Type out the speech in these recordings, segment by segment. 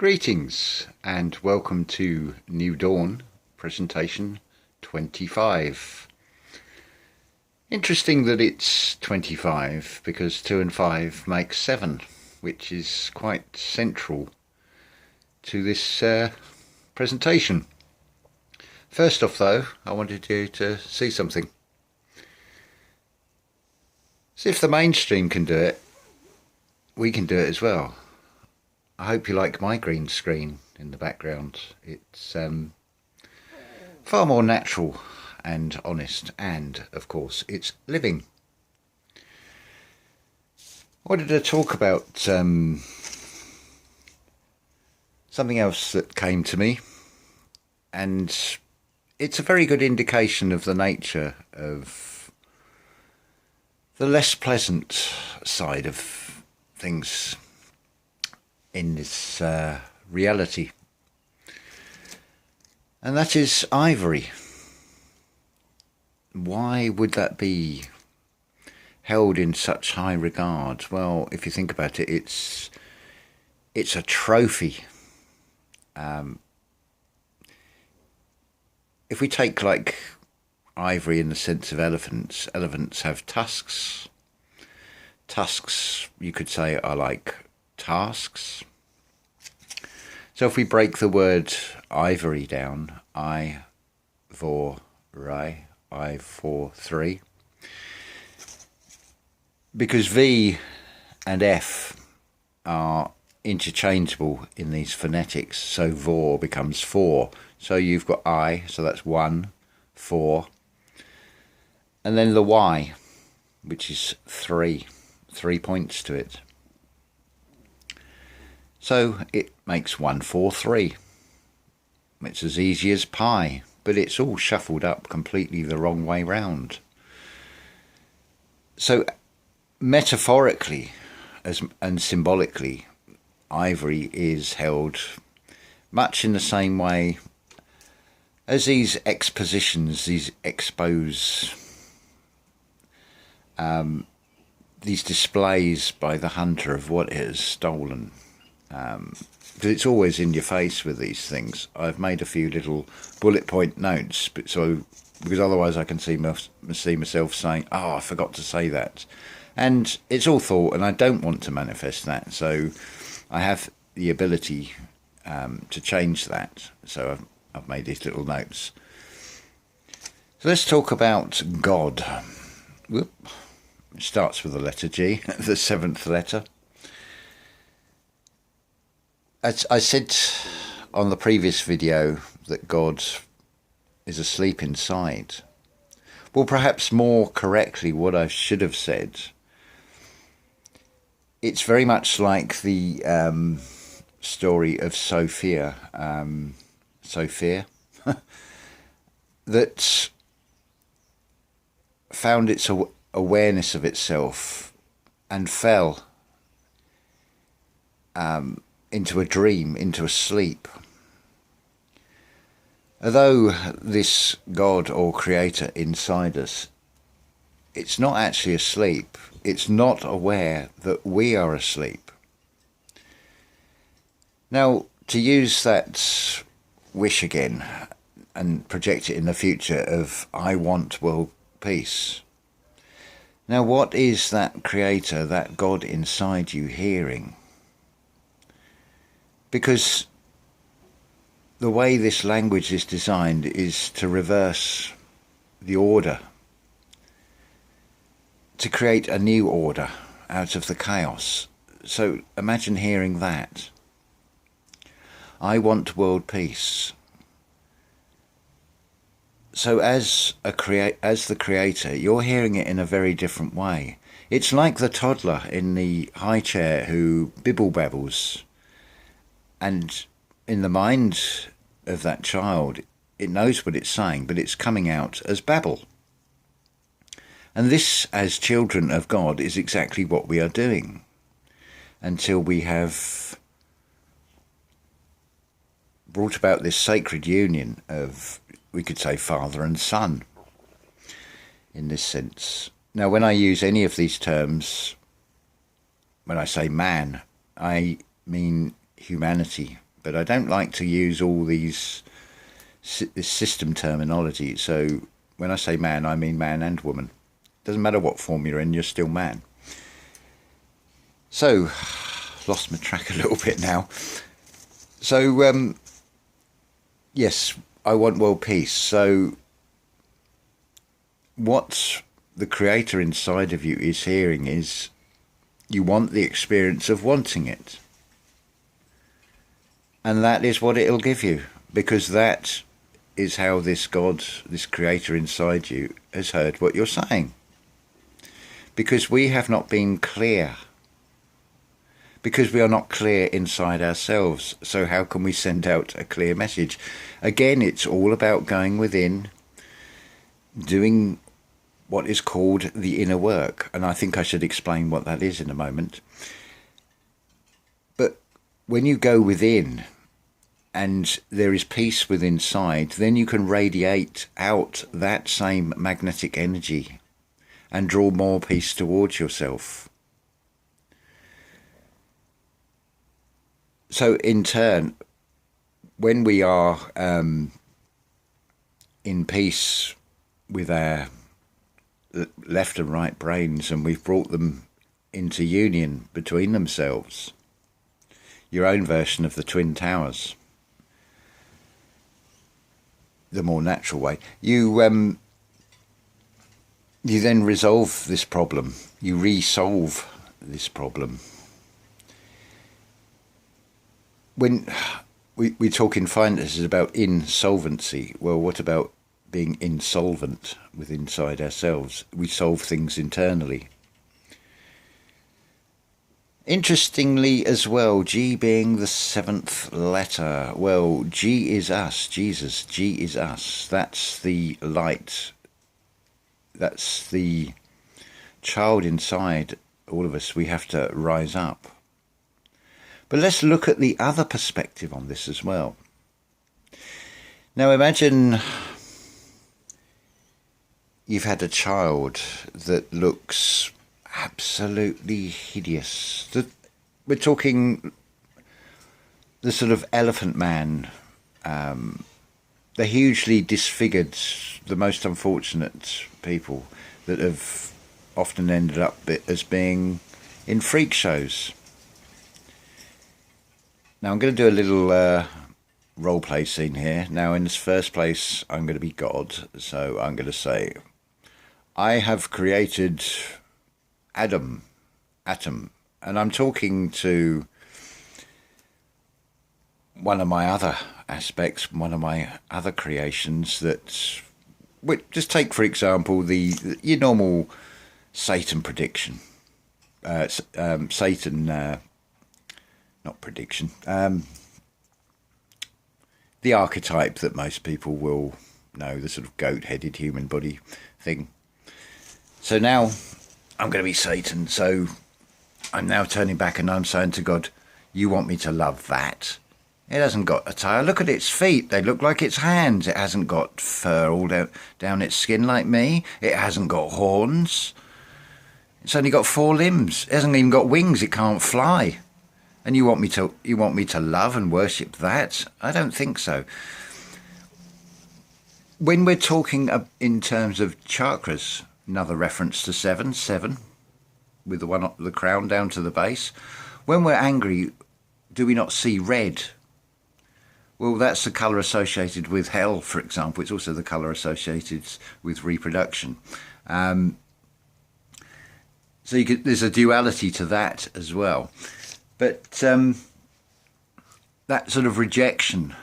Greetings and welcome to New Dawn presentation 25. Interesting that it's 25 because 2 and 5 make 7, which is quite central to this presentation. First off though, I wanted you to see something. So if the mainstream can do it, we can do it as well. I hope you like my green screen in the background. It's far more natural and honest, and of course it's living. I wanted to talk about something else that came to me, and it's a very good indication of the nature of the less pleasant side of things in this reality, and that is ivory. Why would that be held in such high regard? Well, if you think about it, it's a trophy. If we take like ivory in the sense of elephants have tusks. Tusks, you could say, are like tasks. So if we break the word ivory down, I for three, because V and F are interchangeable in these phonetics, so vor becomes 4. So you've got I, so that's 1, 4, and then the Y, which is 3 points to it. So it makes 1, 4, 3. It's as easy as pi, but it's all shuffled up completely the wrong way round. So metaphorically and symbolically, ivory is held much in the same way as these expositions, these these displays by the hunter of what it has stolen. Because it's always in your face with these things. I've made a few little bullet point notes, because otherwise I can see myself saying, "Oh, I forgot to say that," and it's all thought, and I don't want to manifest that. So I have the ability to change that. So I've made these little notes. So let's talk about God. Whoop. It starts with the letter G, the 7th letter. As I said on the previous video that God is asleep inside. Well, perhaps more correctly, what I should have said, it's very much like the story of Sophia, that found its awareness of itself and fell into a dream, into a sleep. Although this God or creator inside us, it's not actually asleep. It's not aware that we are asleep. Now, to use that wish again and project it in the future of I want world peace. Now, what is that creator, that God inside you hearing? Because the way this language is designed is to reverse the order, to create a new order out of the chaos. So imagine hearing that. I want world peace. So as the creator, you're hearing it in a very different way. It's like the toddler in the high chair who bibble babbles. And in the mind of that child, it knows what it's saying, but it's coming out as babble. And this, as children of God, is exactly what we are doing until we have brought about this sacred union of, we could say, father and son in this sense. Now, when I use any of these terms, when I say man, I mean humanity, but I don't like to use all this system terminology. So when I say man, I mean man and woman. Doesn't matter what form you're in, you're still man. So, lost my track a little bit now. So, yes, I want world peace. So, what the creator inside of you is hearing is you want the experience of wanting it. And that is what it'll give you, because that is how this God, this creator inside you, has heard what you're saying. Because we have not been clear. Because we are not clear inside ourselves. So how can we send out a clear message? Again, it's all about going within, doing what is called the inner work. And I think I should explain what that is in a moment. But when you go within and there is peace within inside, then you can radiate out that same magnetic energy and draw more peace towards yourself. So in turn, when we are in peace with our left and right brains, and we've brought them into union between themselves, your own version of the Twin Towers, the more natural way, you then resolve this problem, you resolve this problem. When we talk in finances about insolvency, well, what about being insolvent with inside ourselves? We solve things internally. Interestingly as well, G being the 7th letter, well, G is us, Jesus, G is us. That's the light. That's the child inside all of us. We have to rise up. But let's look at the other perspective on this as well. Now imagine you've had a child that looks absolutely hideous. We're talking the sort of elephant man, the hugely disfigured, the most unfortunate people that have often ended up as being in freak shows. Now I'm going to do a little role play scene here. Now in this first place I'm going to be God, so I'm going to say, I have created atom, and I'm talking to one of my other aspects, one of my other creations that, just take for example your normal Satan prediction, not prediction, the archetype that most people will know, the sort of goat-headed human body thing. So now I'm going to be Satan, so I'm now turning back and I'm saying to God, you want me to love that? It hasn't got a tail. Look at its feet. They look like its hands. It hasn't got fur all down its skin like me. It hasn't got horns. It's only got 4 limbs. It hasn't even got wings. It can't fly. And you want me to love and worship that? I don't think so. When we're talking in terms of chakras, another reference to 7, with the one up the crown down to the base. When we're angry, do we not see red? Well, that's the colour associated with hell, for example. It's also the colour associated with reproduction. So there's a duality to that as well. But that sort of rejection.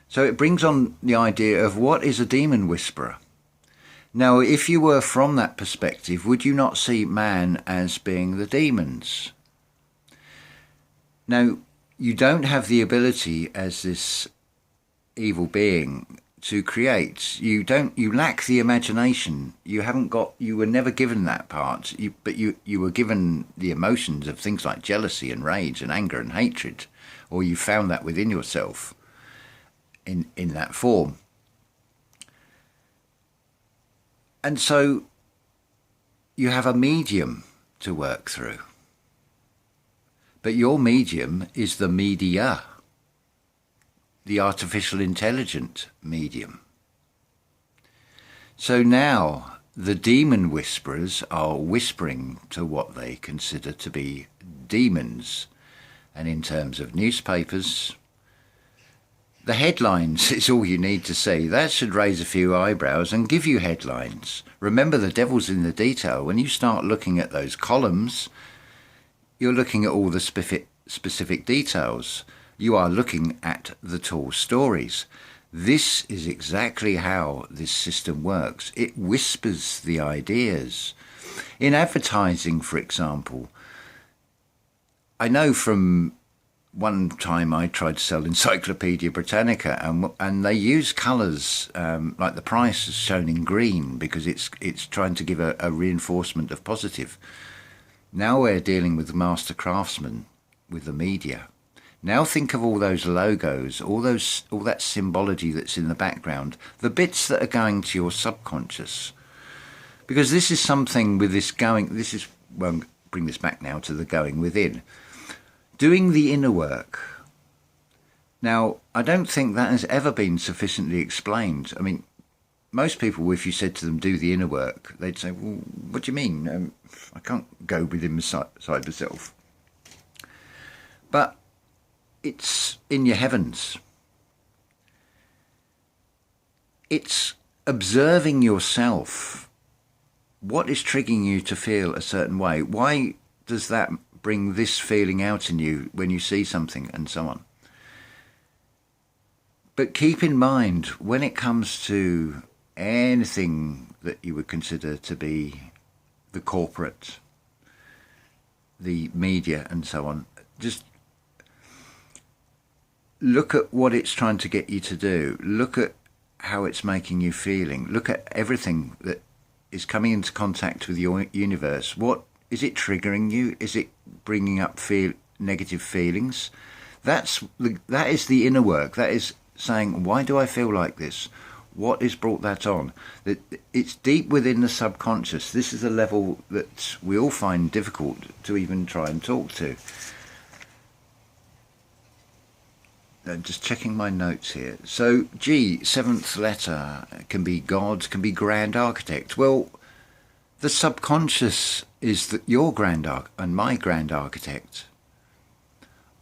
So it brings on the idea of what is a demon whisperer. Now, if you were from that perspective, would you not see man as being the demons? Now, you don't have the ability as this evil being to create. You lack the imagination. You were never given that part. But you were given the emotions of things like jealousy and rage and anger and hatred, or you found that within yourself in that form. And so you have a medium to work through. But your medium is the media. the artificial intelligent medium. So now the demon whisperers are whispering to what they consider to be demons. And in terms of newspapers, the headlines is all you need to see. That should raise a few eyebrows and give you headlines. Remember, the devil's in the detail. When you start looking at those columns, you're looking at all the specific details. You are looking at the tall stories. This is exactly how this system works. It whispers the ideas. In advertising, for example, I know from one time I tried to sell Encyclopedia Britannica, and they use colours like the price is shown in green because it's trying to give a reinforcement of positive. Now we're dealing with master craftsmen with the media. Now think of all those logos, all that symbology that's in the background, the bits that are going to your subconscious. Because this is something with this well, bring this back now to the going within. Doing the inner work. Now, I don't think that has ever been sufficiently explained. I mean, most people, if you said to them, do the inner work, they'd say, well, what do you mean? I can't go within inside myself. But it's in your heavens. It's observing yourself. What is triggering you to feel a certain way? Why does that bring this feeling out in you when you see something, and so on? But keep in mind, when it comes to anything that you would consider to be the corporate, the media and so on, just look at what it's trying to get you to do. Look at how it's making you feeling. Look at everything that is coming into contact with your universe. What is it triggering you? Is it bringing up negative feelings? That is the inner work. That is saying, why do I feel like this? What has brought that on? It's deep within the subconscious. This is a level that we all find difficult to even try and talk to. I'm just checking my notes here. So G, seventh letter, can be God, can be Grand Architect. Well, the subconscious is your Grand and my Grand Architect.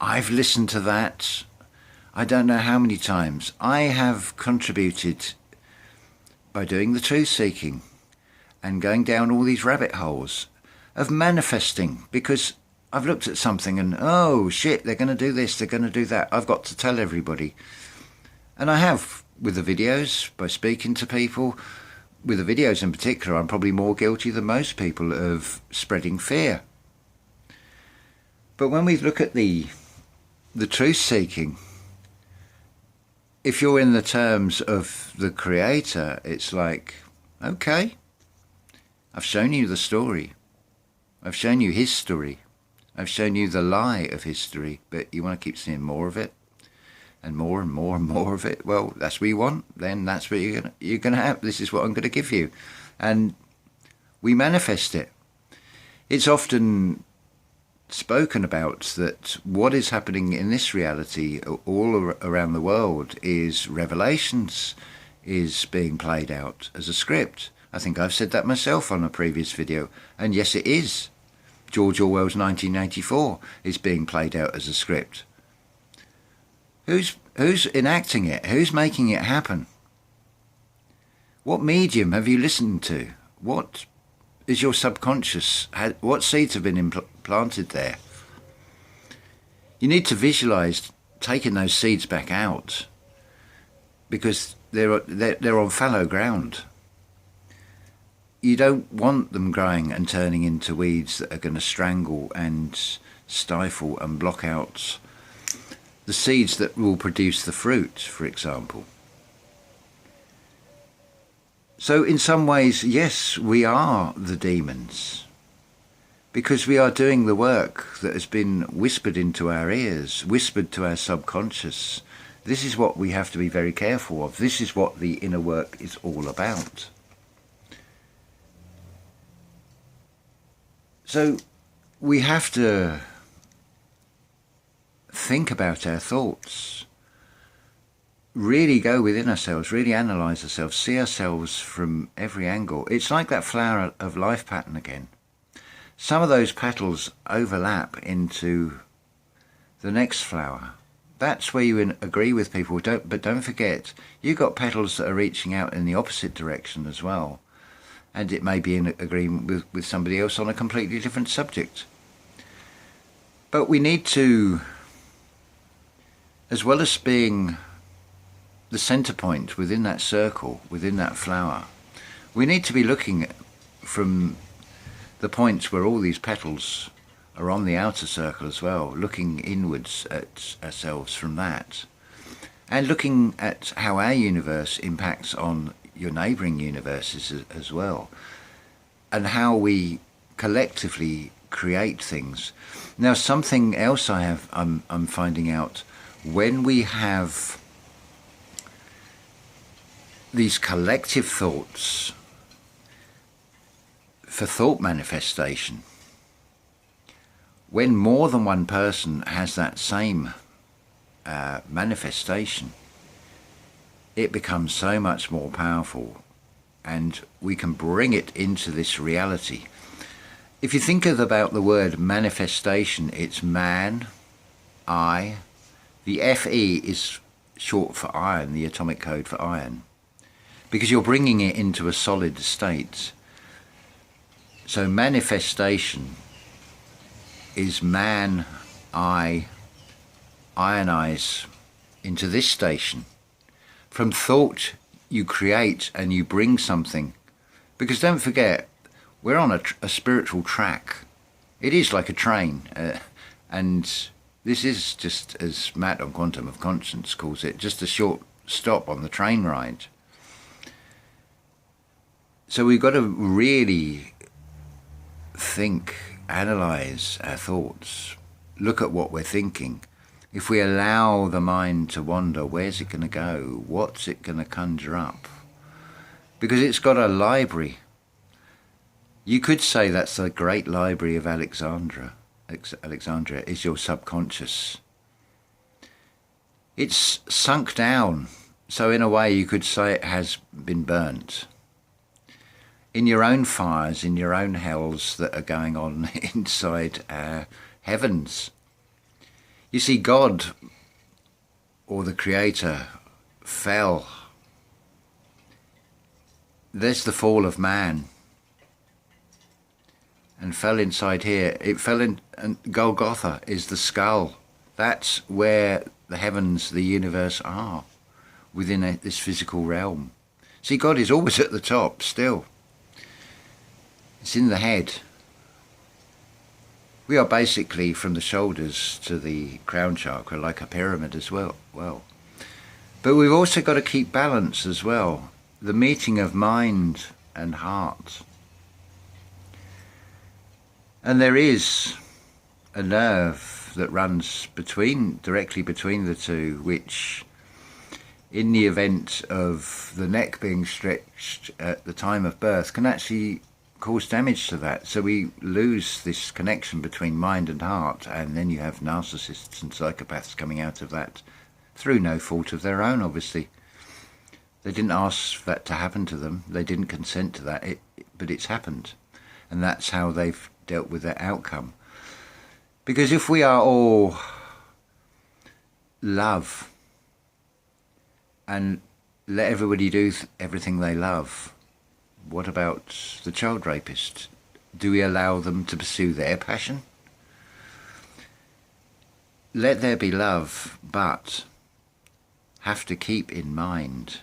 I've listened to that I don't know how many times. I have contributed by doing the truth seeking and going down all these rabbit holes of manifesting, because I've looked at something and, oh shit, they're going to do this, they're going to do that. I've got to tell everybody. And I have with the videos, by speaking to people. With the videos in particular, I'm probably more guilty than most people of spreading fear. But when we look at the truth seeking, if you're in the terms of the Creator, it's like, okay, I've shown you the story. I've shown you his story. I've shown you the lie of history, but you want to keep seeing more of it, and more and more and more of it. Well, that's what you want. Then that's what you're gonna have. This is what I'm going to give you, and we manifest it. It's often spoken about that what is happening in this reality all around the world is revelations, is being played out as a script. I think I've said that myself on a previous video, and yes, it is. George Orwell's 1984 is being played out as a script. Who's enacting it? Who's making it happen? What medium have you listened to? What is your subconscious? What seeds have been planted there? You need to visualize taking those seeds back out, because they're on fallow ground. You don't want them growing and turning into weeds that are going to strangle and stifle and block out the seeds that will produce the fruit, for example. So in some ways, yes, we are the demons, because we are doing the work that has been whispered into our ears, whispered to our subconscious. This is what we have to be very careful of. This is what the inner work is all about. So we have to think about our thoughts. really go within ourselves, really analyse ourselves, see ourselves from every angle. It's like that flower of life pattern again. Some of those petals overlap into the next flower. That's where you agree with people. But don't forget, you've got petals that are reaching out in the opposite direction as well. And it may be in agreement with somebody else on a completely different subject. But we need to, as well as being the centre point within that circle, within that flower, we need to be looking from the points where all these petals are on the outer circle as well, looking inwards at ourselves from that, and looking at how our universe impacts on your neighbouring universes as well, and how we collectively create things. Now, something else I'm finding out, when we have these collective thoughts for thought manifestation, when more than one person has that same manifestation, it becomes so much more powerful, and we can bring it into this reality. If you think about the word manifestation, it's man, I. The Fe is short for iron, the atomic code for iron, because you're bringing it into a solid state. So manifestation is man, I, ionize into this station. From thought, you create and you bring something. Because don't forget, we're on a spiritual track. It is like a train. And this is just, as Matt on Quantum of Conscience calls it, just a short stop on the train ride. So we've got to really think, analyse our thoughts, look at what we're thinking. If we allow the mind to wander, where's it going to go? What's it going to conjure up? Because it's got a library. You could say that's the great library of Alexandria. Alexandria is your subconscious. It's sunk down. So in a way you could say it has been burnt. In your own fires, in your own hells that are going on inside our heavens. You see, God, or the Creator, fell. There's the fall of man. And fell inside here. It fell in, and Golgotha is the skull. That's where the heavens, the universe are, within this physical realm. See, God is always at the top, still. It's in the head. We are basically from the shoulders to the crown chakra, like a pyramid as well. But we've also got to keep balance as well. The meeting of mind and heart. And there is a nerve that runs directly between the two, which in the event of the neck being stretched at the time of birth can actually cause damage to that. So we lose this connection between mind and heart, and then you have narcissists and psychopaths coming out of that through no fault of their own, obviously. They didn't ask for that to happen to them. They didn't consent to that, but it's happened. And that's how they've dealt with their outcome. Because if we are all love and let everybody do everything they love, what about the child rapist? Do we allow them to pursue their passion? Let there be love, but have to keep in mind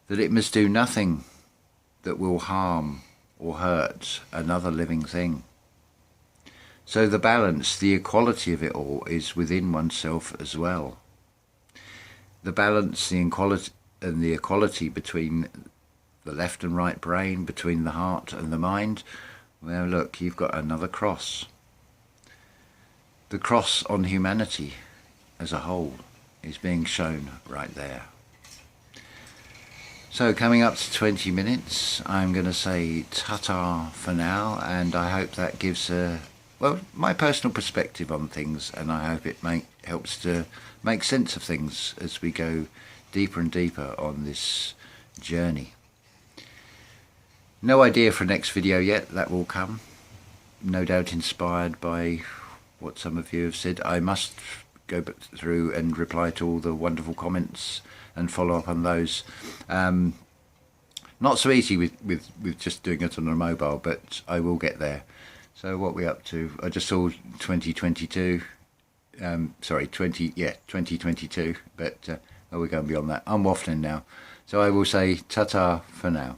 that it must do nothing that will harm or hurt another living thing. So the balance, the equality of it all is within oneself as well. The balance, the equality between the left and right brain, between the heart and the mind. Well, look, you've got another cross. The cross on humanity as a whole is being shown right there. So coming up to 20 minutes, I'm going to say ta-ta for now, and I hope that gives my personal perspective on things, and I hope it helps to make sense of things as we go deeper and deeper on this journey. No idea for next video yet. That will come, no doubt inspired by what some of you have said. I must go through and reply to all the wonderful comments and follow up on those. Not so easy with just doing it on a mobile, but I will get there. So what are we up to? I just saw 2022. Sorry, 2022. But we're going beyond that. I'm waffling now. So I will say ta-ta for now.